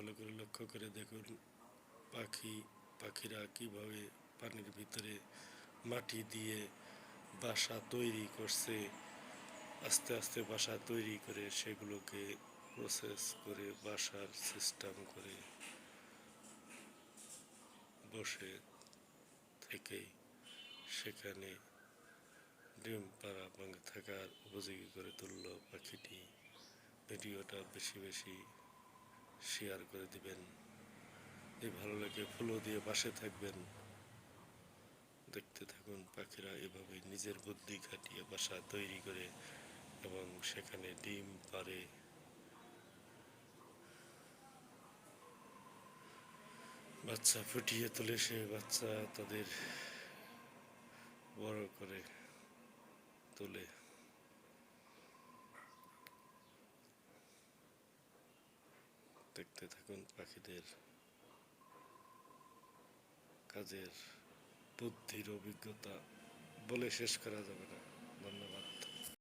ভালো করে লক্ষ্য করে দেখুন পাখিরা কিভাবে পানির ভিতরে মাটি দিয়ে বাসা তৈরি করছে। আস্তে আস্তে বাসা তৈরি করে সেগুলোকে প্রসেস করে বাসার সিস্টেম করে বসে থেকেই সেখানে ডিম পাড়া এবং থাকার উপযোগী করে তুলল পাখিটি। ভিডিওটা বেশি বেশি শেয়ার করে দিবেন। এই ভালো লাগে ফলো দিয়ে পাশে থাকবেন। দেখতে থাকুন পাখিরা এভাবে নিজের বুদ্ধি খাটিয়ে বাসা তৈরি করে এবং সেখানে ডিম পাড়ে। বাচ্চা ফুটিয়ে তোলে, সে বাচ্চা তাদের বড় করে তোলে। দেখতে থাকুন পাখিদের কাজের বুদ্ধির অভিজ্ঞতা বলে শেষ করা যাবে না।